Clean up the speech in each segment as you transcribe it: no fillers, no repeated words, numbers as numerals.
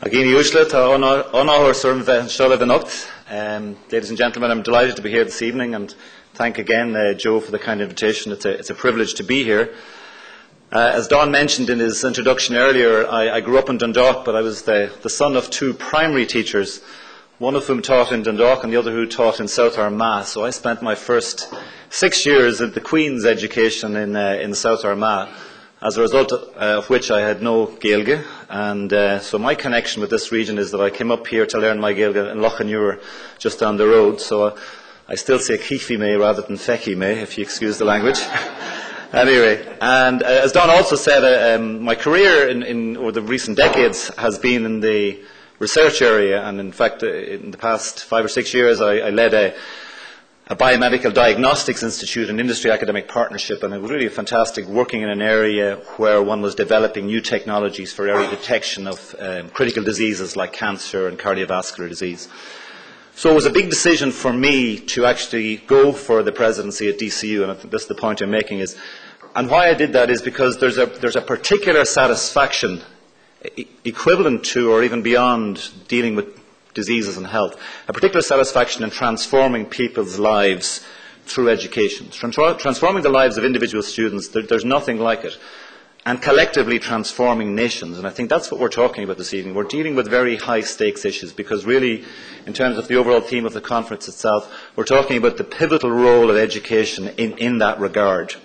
Agini Ushla, Honor Ladies and gentlemen, I'm delighted to be here this evening and thank again Joe for the kind invitation. It's a privilege to be here. As Don mentioned in his introduction earlier, I grew up in Dundalk, but I was the son of two primary teachers, one of whom taught in Dundalk and the other who taught in South Armagh. So I spent my first 6 years at the Queen's education in South Armagh, as a result of which I had no Gaeilge, and so my connection with this region is that I came up here to learn my Gaeilge in Lochanure, just down the road, so I still say Kifi me rather than Feki me, if you excuse the language. Anyway, and as Don also said, my career over the recent decades has been in the research area, and in fact in the past 5 or 6 years I led a biomedical diagnostics institute, an industry academic partnership, and it was really fantastic working in an area where one was developing new technologies for early detection of critical diseases like cancer and cardiovascular disease. So it was a big decision for me to actually go for the presidency at DCU, and this is the point I'm making is, and why I did that is because there's a particular satisfaction equivalent to or even beyond dealing with diseases and health, a particular satisfaction in transforming people's lives through education. Transforming the lives of individual students, there's nothing like it. And collectively transforming nations. And I think that's what we're talking about this evening. We're dealing with very high stakes issues because really, in terms of the overall theme of the conference itself, we're talking about the pivotal role of education in that regard.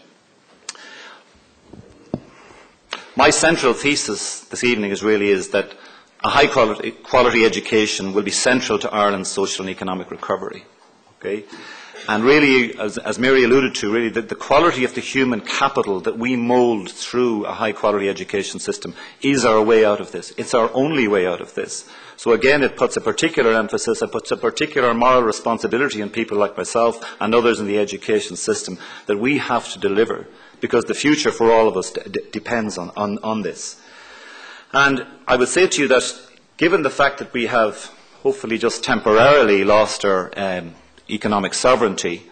My central thesis this evening is that a high quality education will be central to Ireland's social and economic recovery. Okay? And really, as Mary alluded to, really the quality of the human capital that we mould through a high quality education system is our way out of this. It's our only way out of this. So again, it puts a particular emphasis, it puts a particular moral responsibility on people like myself and others in the education system that we have to deliver, because the future for all of us depends on this. And I would say to you that given the fact that we have hopefully just temporarily lost our economic sovereignty,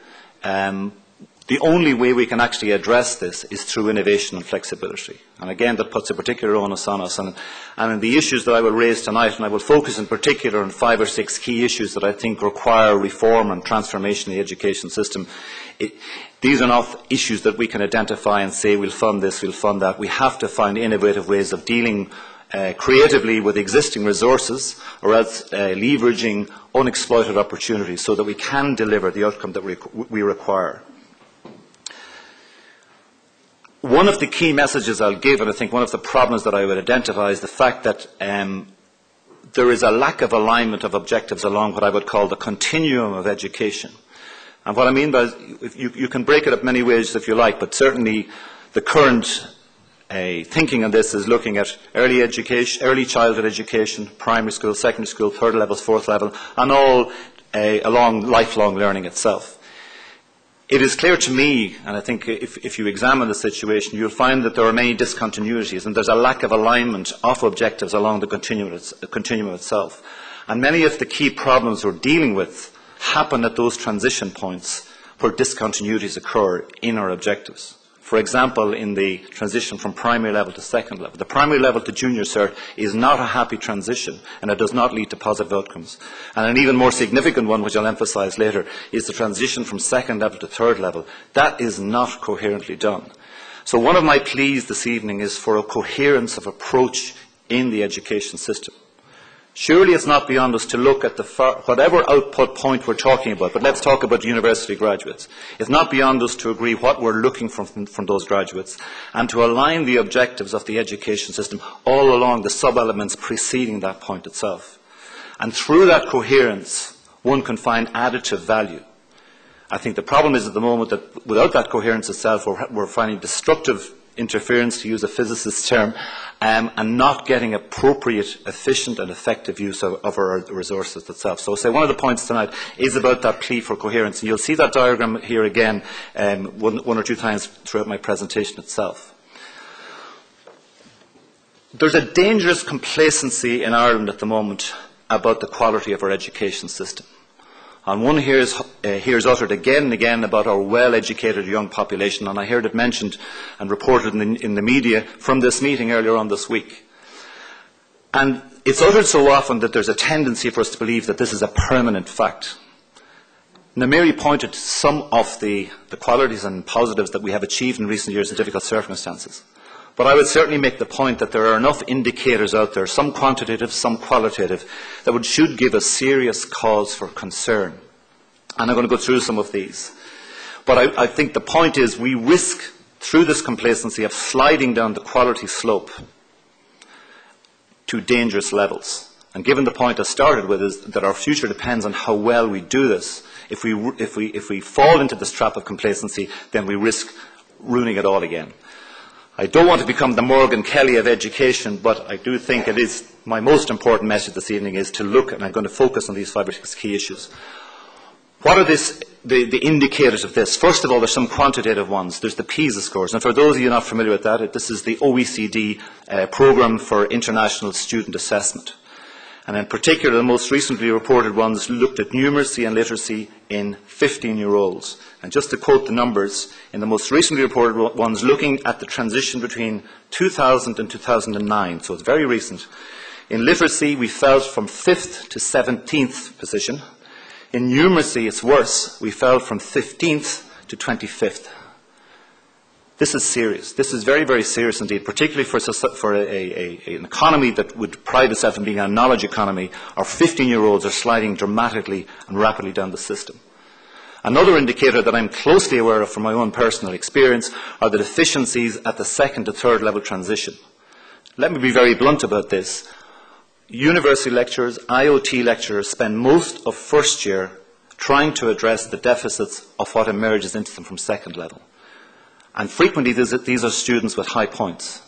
the only way we can actually address this is through innovation and flexibility. And again, that puts a particular onus on us. And in the issues that I will raise tonight, and I will focus in particular on 5 or 6 key issues that I think require reform and transformation in the education system. These are not issues that we can identify and say we'll fund this, we'll fund that. We have to find innovative ways of dealing creatively with existing resources, or else leveraging unexploited opportunities so that we can deliver the outcome that we require. One of the key messages I'll give, and I think one of the problems that I would identify, is the fact that there is a lack of alignment of objectives along what I would call the continuum of education. And what I mean by you can break it up many ways if you like, but certainly the current thinking on this is looking at early childhood education, primary school, secondary school, third levels, fourth level, and all along lifelong learning itself. It is clear to me, and I think if you examine the situation, you'll find that there are many discontinuities and there's a lack of alignment of objectives along the continuum itself. And many of the key problems we're dealing with happen at those transition points where discontinuities occur in our objectives. For example, in the transition from primary level to second level. The primary level to junior cert is not a happy transition, and it does not lead to positive outcomes. And an even more significant one, which I'll emphasise later, is the transition from second level to third level. That is not coherently done. So one of my pleas this evening is for a coherence of approach in the education system. Surely it's not beyond us to look at whatever output point we're talking about, but let's talk about university graduates. It's not beyond us to agree what we're looking for from those graduates and to align the objectives of the education system all along the sub-elements preceding that point itself. And through that coherence, one can find additive value. I think the problem is at the moment that without that coherence itself, we're finding destructive interference, to use a physicist's term, and not getting appropriate, efficient and effective use of our resources itself. So one of the points tonight is about that plea for coherence. And you'll see that diagram here again one or two times throughout my presentation itself. There's a dangerous complacency in Ireland at the moment about the quality of our education system. And one hears uttered again and again about our well-educated young population, and I heard it mentioned and reported in the media from this meeting earlier on this week. And it's uttered so often that there's a tendency for us to believe that this is a permanent fact. Namiri pointed to some of the qualities and positives that we have achieved in recent years in difficult circumstances. But I would certainly make the point that there are enough indicators out there, some quantitative, some qualitative, that should give us serious cause for concern. And I'm going to go through some of these. But I think the point is we risk, through this complacency, of sliding down the quality slope to dangerous levels. And given the point I started with is that our future depends on how well we do this. If we fall into this trap of complacency, then we risk ruining it all again. I don't want to become the Morgan Kelly of education, but I do think it is my most important message this evening is to look, and I'm going to focus on these 5 or 6 key issues. What are the indicators of this? First of all, there's some quantitative ones. There's the PISA scores. And for those of you not familiar with that, this is the OECD Programme for International Student Assessment. And in particular, the most recently reported ones looked at numeracy and literacy in 15-year-olds. And just to quote the numbers, in the most recently reported ones looking at the transition between 2000 and 2009, so it's very recent, in literacy we fell from 5th to 17th position. In numeracy, it's worse. We fell from 15th to 25th. This is serious. This is very, very serious indeed, particularly for an economy that would pride itself on being a knowledge economy. Our 15-year-olds are sliding dramatically and rapidly down the system. Another indicator that I'm closely aware of from my own personal experience are the deficiencies at the 2nd to 3rd level transition. Let me be very blunt about this. University lecturers, IoT lecturers spend most of first year trying to address the deficits of what emerges into them from 2nd level. And frequently these are students with high points.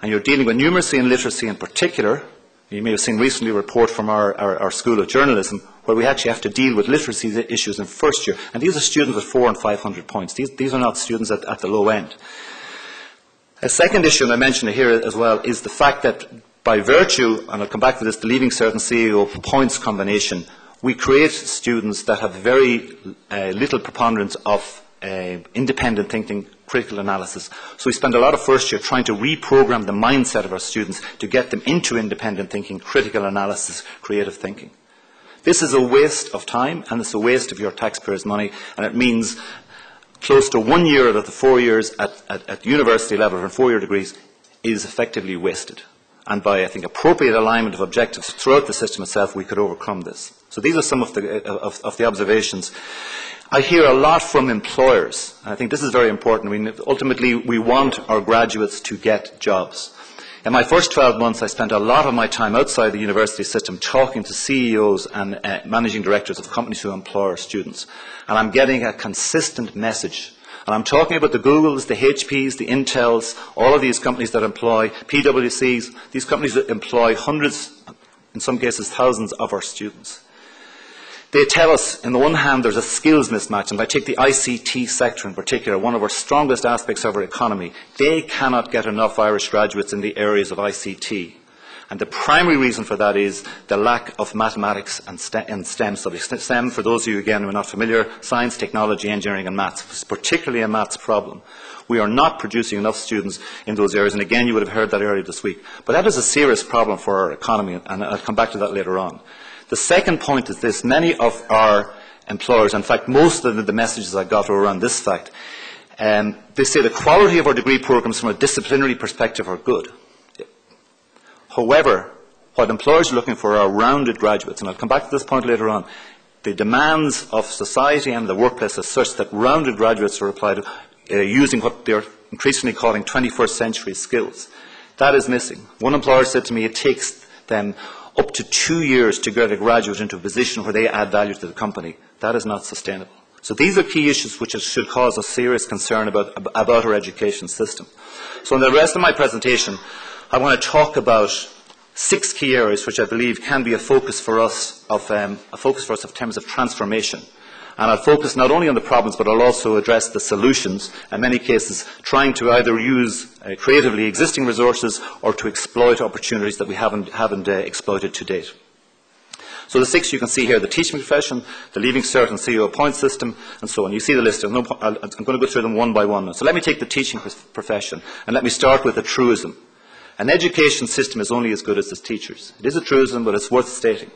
And you're dealing with numeracy and literacy in particular. You may have seen recently a report from our School of Journalism where we actually have to deal with literacy issues in first year. And these are students with 400 and 500 points. These are not students at the low end. A second issue, and I mentioned it here as well, is the fact that by virtue, and I'll come back to this, the Leaving Cert and CEO points combination, we create students that have very little preponderance of independent thinking, critical analysis. So we spend a lot of first year trying to reprogram the mindset of our students to get them into independent thinking, critical analysis, creative thinking. This is a waste of time and it's a waste of your taxpayers' money, and it means close to 1 year out of the 4 years at university level for 4-year degrees is effectively wasted. And by, I think, appropriate alignment of objectives throughout the system itself, we could overcome this. So these are some of the observations. I hear a lot from employers, and I think this is very important. I mean, ultimately, we want our graduates to get jobs. In my first 12 months, I spent a lot of my time outside the university system talking to CEOs and managing directors of companies who employ our students. And I'm getting a consistent message. And I'm talking about the Googles, the HPs, the Intels, all of these companies that employ PwCs, these companies that employ hundreds, in some cases thousands of our students. They tell us, on the one hand, there's a skills mismatch, and if I take the ICT sector in particular, one of our strongest aspects of our economy, they cannot get enough Irish graduates in the areas of ICT. And the primary reason for that is the lack of mathematics and STEM studies. STEM, for those of you, again, who are not familiar, science, technology, engineering and maths. It's particularly a maths problem. We are not producing enough students in those areas, and again, you would have heard that earlier this week. But that is a serious problem for our economy, and I'll come back to that later on. The second point is this. Many of our employers, in fact, most of the messages I got were around this fact. They say the quality of our degree programs from a disciplinary perspective are good. However, what employers are looking for are rounded graduates, and I'll come back to this point later on. The demands of society and the workplace are such that rounded graduates are applied using what they're increasingly calling 21st century skills. That is missing. One employer said to me it takes them up to 2 years to get a graduate into a position where they add value to the company. That is not sustainable. So these are key issues which should cause us serious concern about our education system. So in the rest of my presentation, I want to talk about 6 key areas which I believe can be a focus for us in terms of transformation. And I'll focus not only on the problems, but I'll also address the solutions, in many cases trying to either use creatively existing resources or to exploit opportunities that we haven't exploited to date. So the 6 you can see here: the teaching profession, the Leaving Cert and CEO point system, and so on. You see the list. I'm going to go through them one by one. So let me take the teaching profession, and let me start with a truism. An education system is only as good as its teachers. It is a truism, but it's worth stating.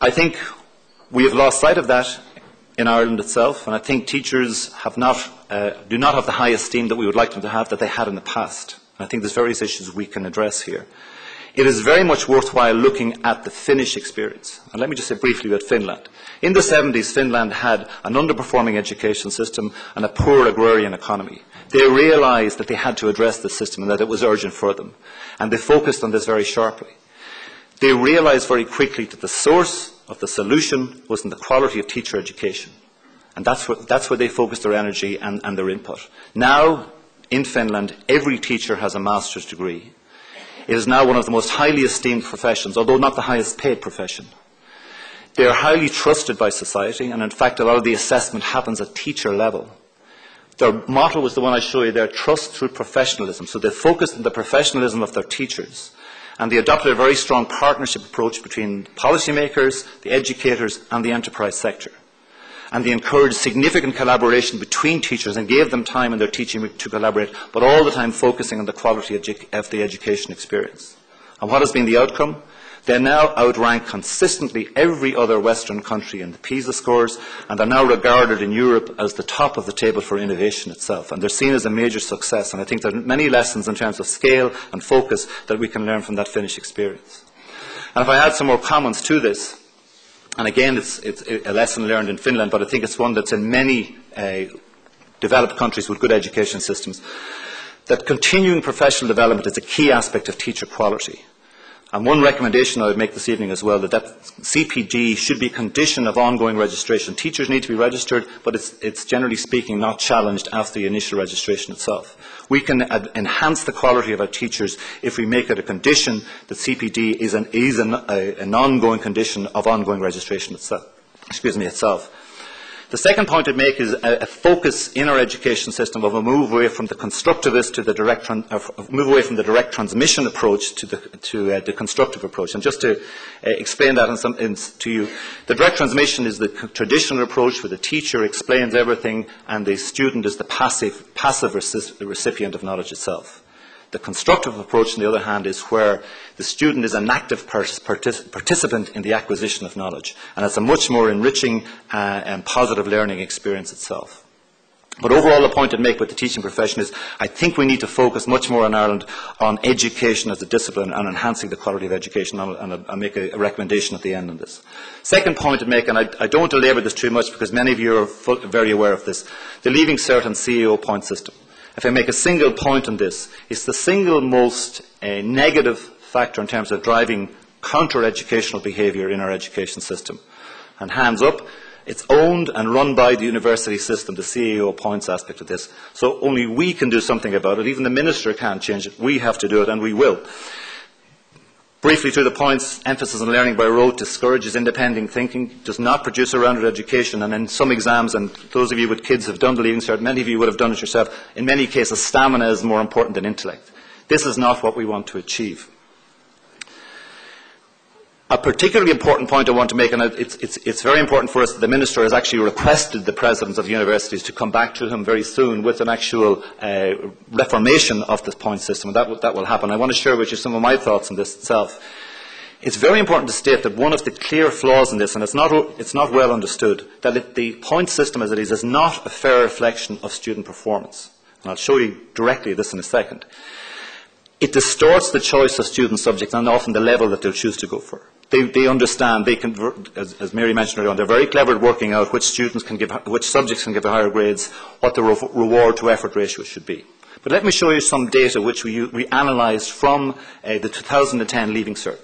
I think we have lost sight of that in Ireland itself, and I think teachers do not have the high esteem that we would like them to have that they had in the past. And I think there's various issues we can address here. It is very much worthwhile looking at the Finnish experience. And let me just say briefly about Finland. In the 70s, Finland had an underperforming education system and a poor agrarian economy. They realised that they had to address the system and that it was urgent for them. And they focused on this very sharply. They realised very quickly that the source of the solution was in the quality of teacher education. And that's where they focused their energy and their input. Now, in Finland, every teacher has a master's degree. It is now one of the most highly esteemed professions, although not the highest paid profession. They are highly trusted by society, and in fact, a lot of the assessment happens at teacher level. Their motto was the one I show you there, trust through professionalism. So they focused on the professionalism of their teachers. And they adopted a very strong partnership approach between policymakers, the educators, and the enterprise sector. And they encouraged significant collaboration between teachers and gave them time in their teaching to collaborate, but all the time focusing on the quality of the education experience. And what has been the outcome? They now outrank consistently every other Western country in the PISA scores, and are now regarded in Europe as the top of the table for innovation itself. And they're seen as a major success, and I think there are many lessons in terms of scale and focus that we can learn from that Finnish experience. And if I add some more comments to this, and again, it's a lesson learned in Finland, but I think it's one that's in many developed countries with good education systems, that continuing professional development is a key aspect of teacher quality. And one recommendation I would make this evening as well, that CPD should be a condition of ongoing registration. Teachers need to be registered, but it's generally speaking not challenged after the initial registration itself. We can enhance the quality of our teachers if we make it a condition that CPD is an ongoing condition of ongoing registration itself. The second point I'd make is a focus in our education system of a move away from the constructivist to the move away from the direct transmission approach to the constructive approach. And just to explain that to you, the direct transmission is the traditional approach where the teacher explains everything and the student is the passive recipient of knowledge itself. The constructive approach, on the other hand, is where the student is an active participant in the acquisition of knowledge. And it's a much more enriching and positive learning experience itself. But overall, the point I'd make with the teaching profession is I think we need to focus much more in Ireland on education as a discipline and enhancing the quality of education. And I'll make a recommendation at the end on this. Second point I'd make, and I don't want to labour this too much because many of you are very aware of this, the Leaving Cert and CEO point system. If I make a single point on this, it's the single most negative factor in terms of driving counter-educational behaviour in our education system. And hands up, it's owned and run by the university system, the CAO points aspect of this. So only we can do something about it. Even the minister can't change it. We have to do it, and we will. Briefly through the points, emphasis on learning by rote discourages independent thinking, does not produce a rounded education, and in some exams, and those of you with kids have done the Leaving Cert, many of you would have done it yourself, in many cases stamina is more important than intellect. This is not what we want to achieve. A particularly important point I want to make, and it's very important for us that the Minister has actually requested the Presidents of the universities to come back to him very soon with an actual reformation of this point system, and that will happen. I want to share with you some of my thoughts on this itself. It's very important to state that one of the clear flaws in this, and it's not well understood, that the point system as it is not a fair reflection of student performance. And I'll show you directly this in a second. It distorts the choice of student subjects and often the level that they'll choose to go for. They understand, they can, as Mary mentioned earlier on, they're very clever at working out which subjects can give higher grades, what the reward to effort ratio should be. But let me show you some data which we analysed from the 2010 Leaving Cert.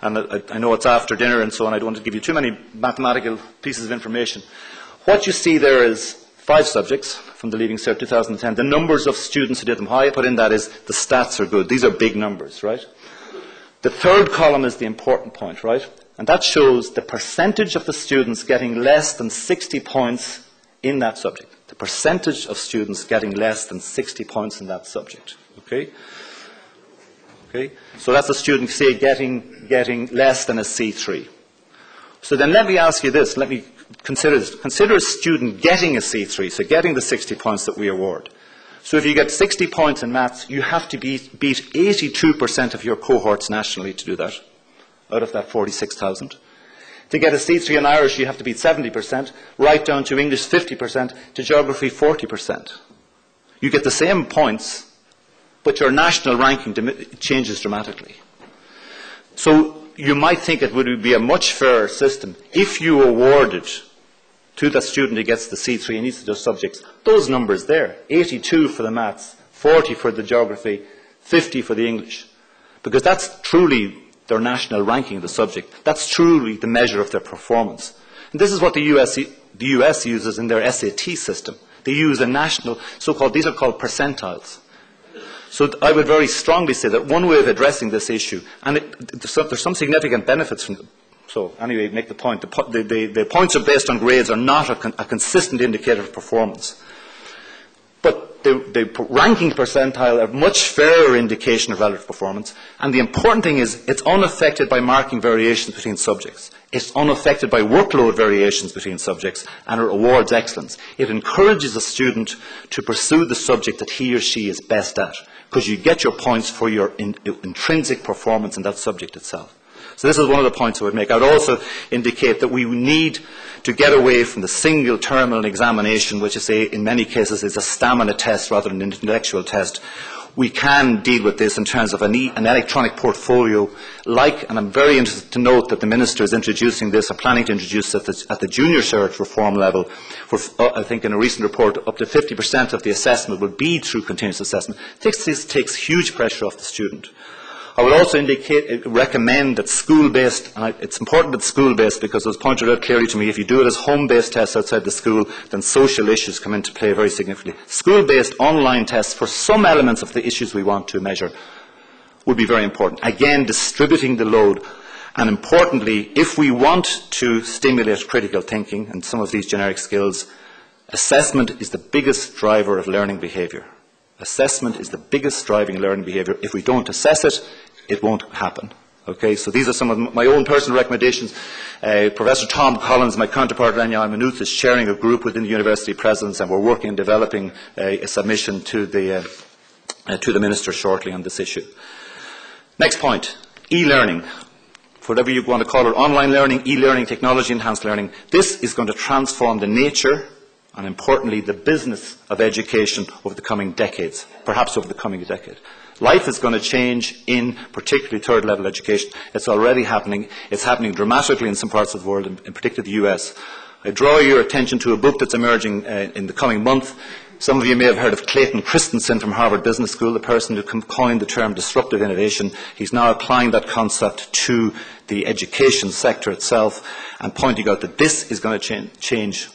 And I know it's after dinner and so on, I don't want to give you too many mathematical pieces of information. What you see there is 5 subjects from the Leaving Cert 2010. The numbers of students who did them, how I put in that is the stats are good. These are big numbers, right? The third column is the important point, right? And that shows the percentage of the students getting less than 60 points in that subject. The percentage of students getting less than 60 points in that subject. Okay? Okay? So that's a student, say, getting less than a C3. So then let me ask you this. Let me consider this. Consider a student getting a C3, so getting the 60 points that we award. So if you get 60 points in maths, you have to beat 82% of your cohorts nationally to do that, out of that 46,000. To get a C3 in Irish, you have to beat 70%, right down to English 50%, to geography 40%. You get the same points, but your national ranking changes dramatically. So you might think it would be a much fairer system if you awarded to the student who gets the C3 in each of those subjects those numbers there, 82 for the maths, 40 for the geography, 50 for the English. Because that's truly their national ranking of the subject. That's truly the measure of their performance. And this is what the US uses in their SAT system. They use a national, these are called percentiles. So I would very strongly say that one way of addressing this issue, and there's some significant benefits from it. So anyway, make the point, the points are based on grades are not a consistent indicator of performance. But the ranking percentile are a much fairer indication of relative performance. And the important thing is it's unaffected by marking variations between subjects. It's unaffected by workload variations between subjects, and it awards excellence. It encourages a student to pursue the subject that he or she is best at, because you get your points for your intrinsic performance in that subject itself. So this is one of the points I would make. I would also indicate that we need to get away from the single terminal examination, which I say in many cases is a stamina test rather than an intellectual test. We can deal with this in terms of an electronic portfolio, and I'm very interested to note that the Minister is introducing this, or planning to introduce it at the junior cert reform level. I think in a recent report, up to 50% of the assessment will be through continuous assessment. This takes huge pressure off the student. I would also recommend that school-based, and it's important that school-based because it was pointed out clearly to me, if you do it as home-based tests outside the school, then social issues come into play very significantly. School-based online tests for some elements of the issues we want to measure would be very important. Again, distributing the load. And importantly, if we want to stimulate critical thinking and some of these generic skills, assessment is the biggest driver of learning behaviour. Assessment is the biggest driving learning behaviour. If we don't assess it, it won't happen. Okay, so these are some of my own personal recommendations. Professor Tom Collins, my counterpart Rania Maynooth, is chairing a group within the university presidents, and we're working on developing a submission to the Minister shortly on this issue. Next point, e-learning. Whatever you want to call it, online learning, e-learning, technology-enhanced learning. This is going to transform the nature and, importantly, the business of education over the coming decades, perhaps over the coming decade. Life is going to change in particularly third-level education. It's already happening. It's happening dramatically in some parts of the world, in particular the US. I draw your attention to a book that's emerging in the coming month. Some of you may have heard of Clayton Christensen from Harvard Business School, the person who coined the term disruptive innovation. He's now applying that concept to the education sector itself and pointing out that this is going to change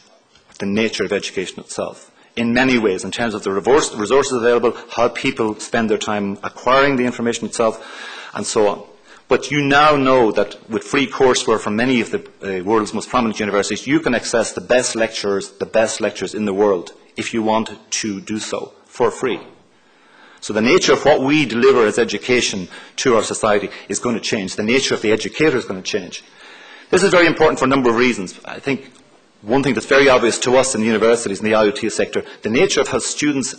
the nature of education itself in many ways, in terms of the resources available, how people spend their time acquiring the information itself, and so on. But you now know that with free courseware from many of the world's most prominent universities, you can access the best lectures in the world, if you want to do so, for free. So the nature of what we deliver as education to our society is going to change. The nature of the educator is going to change. This is very important for a number of reasons. I think one thing that's very obvious to us in the universities and the IoT sector, the nature of how students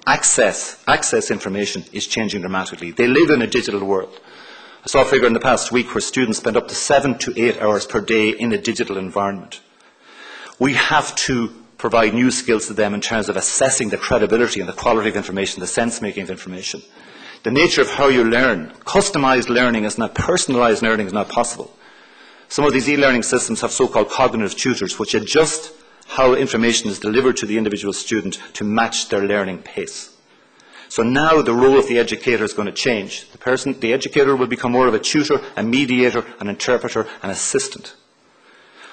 access information is changing dramatically. They live in a digital world. I saw a figure in the past week where students spend up to 7 to 8 hours per day in a digital environment. We have to provide new skills to them in terms of assessing the credibility and the quality of information, the sense-making of information. The nature of how you learn. Customised learning is not, personalised learning is not possible. Some of these e-learning systems have so-called cognitive tutors, which adjust how information is delivered to the individual student to match their learning pace. So now the role of the educator is going to change. The educator will become more of a tutor, a mediator, an interpreter, an assistant.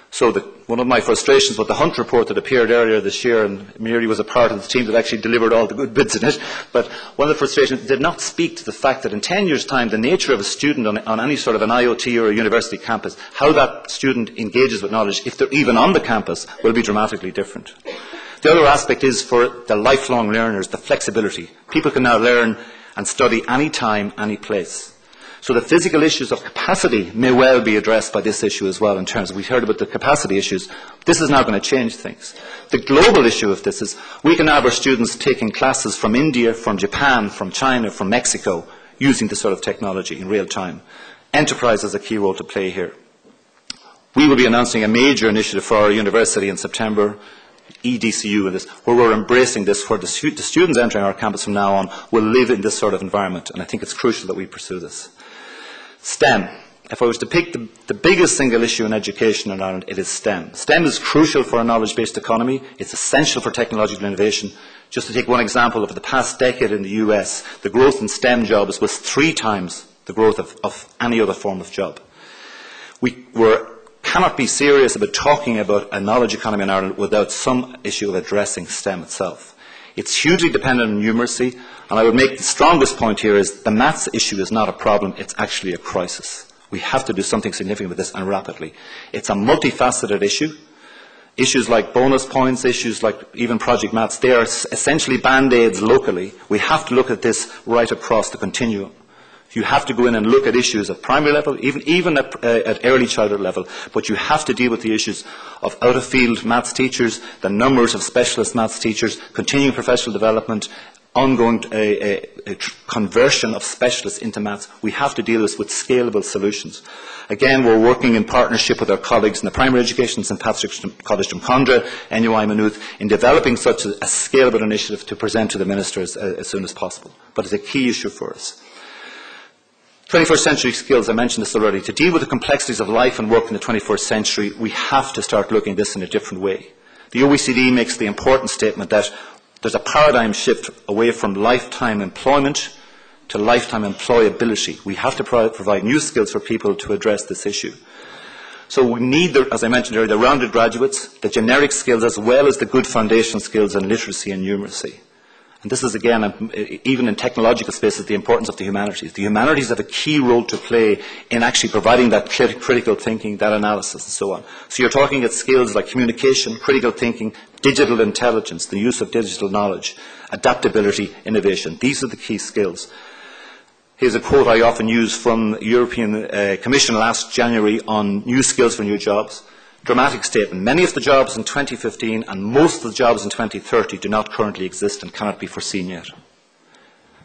So one of my frustrations with the Hunt report that appeared earlier this year, and Mary was a part of the team that actually delivered all the good bits in it, but one of the frustrations did not speak to the fact that in 10 years' time, the nature of a student on any sort of an IoT or a university campus, how that student engages with knowledge, if they're even on the campus, will be dramatically different. The other aspect is for the lifelong learners, the flexibility. People can now learn and study any time, any place. So the physical issues of capacity may well be addressed by this issue as well in terms of, we've heard about the capacity issues. This is now going to change things. The global issue of this is we can have our students taking classes from India, from Japan, from China, from Mexico, using this sort of technology in real time. Enterprise has a key role to play here. We will be announcing a major initiative for our university in September, EDCU, where we're embracing this, where the students entering our campus from now on will live in this sort of environment, and I think it's crucial that we pursue this. STEM. If I was to pick the biggest single issue in education in Ireland, it is STEM. STEM is crucial for a knowledge-based economy. It's essential for technological innovation. Just to take one example, over the past decade in the US, the growth in STEM jobs was 3 times the growth of any other form of job. We cannot be serious about talking about a knowledge economy in Ireland without some issue of addressing STEM itself. It's hugely dependent on numeracy, and I would make the strongest point here is the maths issue is not a problem, it's actually a crisis. We have to do something significant with this, and rapidly. It's a multifaceted issue. Issues like bonus points, issues like even Project Maths, they are essentially band-aids locally. We have to look at this right across the continuum. You have to go in and look at issues at primary level, even at early childhood level, but you have to deal with the issues of out-of-field maths teachers, the numbers of specialist maths teachers, continuing professional development, ongoing conversion of specialists into maths. We have to deal with scalable solutions. Again, we're working in partnership with our colleagues in the primary education, St Patrick's College Drumcondra, NUI Maynooth, in developing such a scalable initiative to present to the ministers as soon as possible. But it's a key issue for us. 21st century skills, I mentioned this already. To deal with the complexities of life and work in the 21st century, we have to start looking at this in a different way. The OECD makes the important statement that there's a paradigm shift away from lifetime employment to lifetime employability. We have to provide new skills for people to address this issue. So we need, as I mentioned earlier, the rounded graduates, the generic skills, as well as the good foundation skills in literacy and numeracy. And this is, again, even in technological spaces, the importance of the humanities. The humanities have a key role to play in actually providing that critical thinking, that analysis, and so on. So you're talking at skills like communication, critical thinking, digital intelligence, the use of digital knowledge, adaptability, innovation. These are the key skills. Here's a quote I often use from the European Commission last January on new skills for new jobs. Dramatic statement. Many of the jobs in 2015 and most of the jobs in 2030 do not currently exist and cannot be foreseen yet.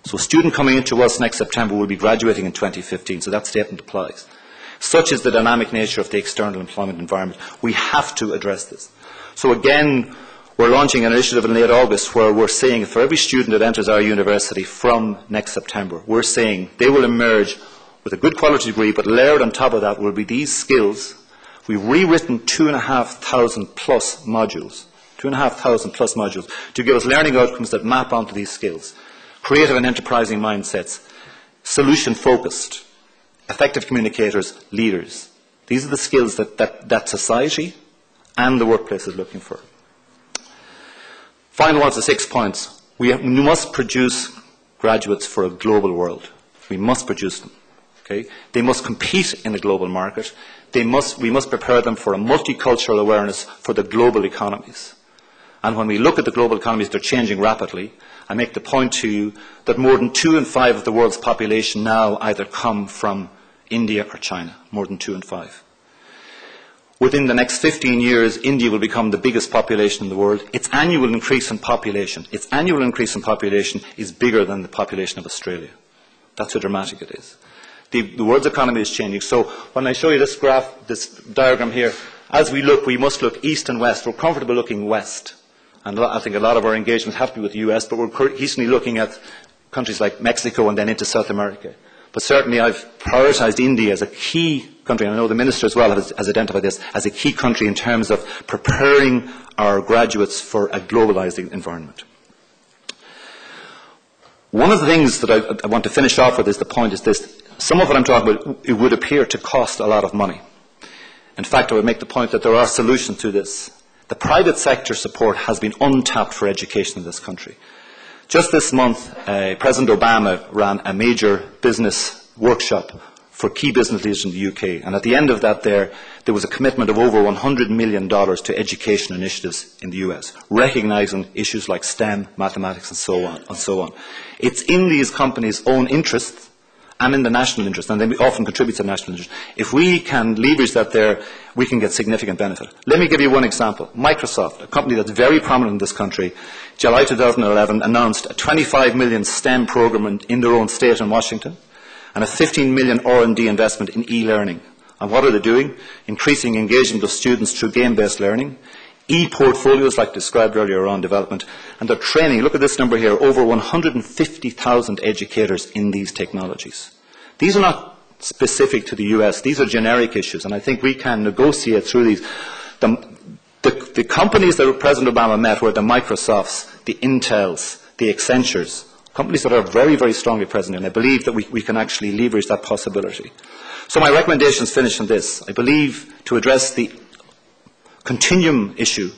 So a student coming into us next September will be graduating in 2015, so that statement applies. Such is the dynamic nature of the external employment environment. We have to address this. So again, we're launching an initiative in late August where we're saying for every student that enters our university from next September, we're saying they will emerge with a good quality degree, but layered on top of that will be these skills. We've rewritten 2,500 plus modules, 2,500 plus modules to give us learning outcomes that map onto these skills. Creative and enterprising mindsets, solution-focused, effective communicators, leaders. These are the skills that society and the workplace is looking for. Final one of the 6 points. We must produce graduates for a global world. We must produce them. Okay? They must compete in a global market. We must prepare them for a multicultural awareness for the global economies. And when we look at the global economies, they're changing rapidly. I make the point to you that more than 2 in 5 of the world's population now either come from India or China. More than 2 in 5. Within the next 15 years, India will become the biggest population in the world. Its annual increase in population is bigger than the population of Australia. That's how dramatic it is. The world's economy is changing. So when I show you this graph, this diagram here, as we look, we must look east and west. We're comfortable looking west. And I think a lot of our engagements have to be with the US, but we're increasingly looking at countries like Mexico and then into South America. But certainly I've prioritised India as a key country, and I know the Minister as well has identified this as a key country in terms of preparing our graduates for a globalising environment. One of the things that I want to finish off with is the point is this. Some of what I'm talking about, it would appear to cost a lot of money. In fact, I would make the point that there are solutions to this. The private sector support has been untapped for education in this country. Just this month, President Obama ran a major business workshop for key business leaders in the UK. And at the end of that there was a commitment of over $100 million to education initiatives in the US, recognising issues like STEM, mathematics and so on. It's in these companies' own interests and in the national interest, and they often contribute to the national interest. If we can leverage that there, we can get significant benefit. Let me give you one example. Microsoft, a company that's very prominent in this country, July 2011 announced a 25 million STEM program in their own state in Washington, and a 15 million R&D investment in e-learning. And what are they doing? Increasing engagement of students through game-based learning, e-portfolios like described earlier on development, and they're training, look at this number here, over 150,000 educators in these technologies. These are not specific to the US, these are generic issues, and I think we can negotiate through these. The companies that President Obama met were the Microsofts, the Intels, the Accentures, companies that are very, very strongly present, and I believe that we can actually leverage that possibility. So my recommendations finish on this. I believe to address the continuum issue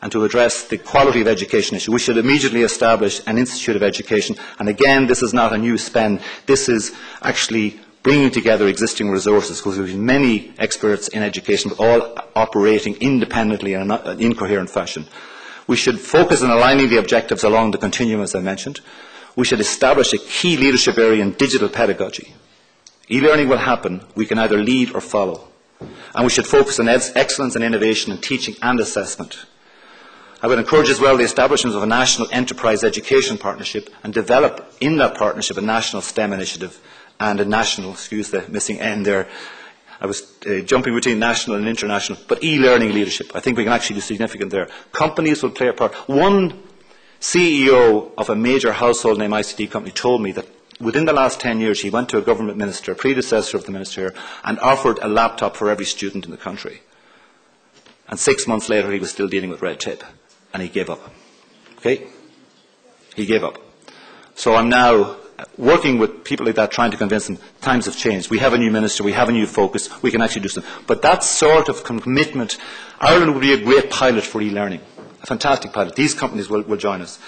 and to address the quality of education issue, we should immediately establish an Institute of Education. And again, this is not a new spend. This is actually bringing together existing resources, because we have many experts in education, but all operating independently in an incoherent fashion. We should focus on aligning the objectives along the continuum, as I mentioned. We should establish a key leadership area in digital pedagogy. E-learning will happen. We can either lead or follow. And we should focus on excellence and innovation in teaching and assessment. I would encourage as well the establishment of a national enterprise education partnership and develop in that partnership a national STEM initiative and a national, excuse the missing end there, I was jumping between national and international, but e-learning leadership. I think we can actually do significant there. Companies will play a part. One CEO of a major household name ICT company told me that within the last 10 years, he went to a government minister, a predecessor of the minister here, and offered a laptop for every student in the country. And 6 months later, he was still dealing with red tape, and he gave up. Okay? He gave up. So I'm now working with people like that, trying to convince them times have changed. We have a new minister, we have a new focus, we can actually do something. But that sort of commitment, Ireland would be a great pilot for e-learning, a fantastic pilot. These companies will join us.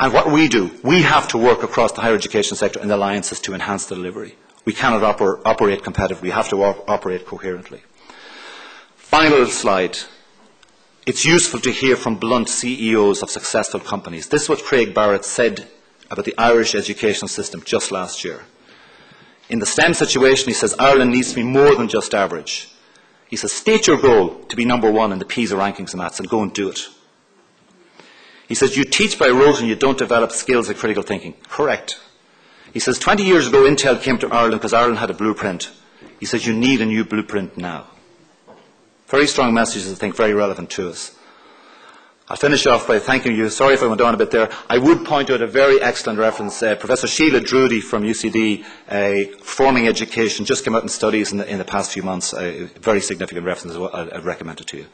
And what we do, we have to work across the higher education sector in alliances to enhance the delivery. We cannot operate competitively. We have to operate coherently. Final slide. It's useful to hear from blunt CEOs of successful companies. This is what Craig Barrett said about the Irish educational system just last year. In the STEM situation, he says, Ireland needs to be more than just average. He says, state your goal to be #1 in the PISA rankings and maths and go and do it. He says, you teach by rote and you don't develop skills of critical thinking. Correct. He says, 20 years ago, Intel came to Ireland because Ireland had a blueprint. He says, you need a new blueprint now. Very strong messages, I think, very relevant to us. I'll finish off by thanking you. Sorry if I went on a bit there. I would point out a very excellent reference. Professor Sheila Drudy from UCD, Performing Education, just came out in studies in the past few months. A very significant reference. I'd recommend it to you.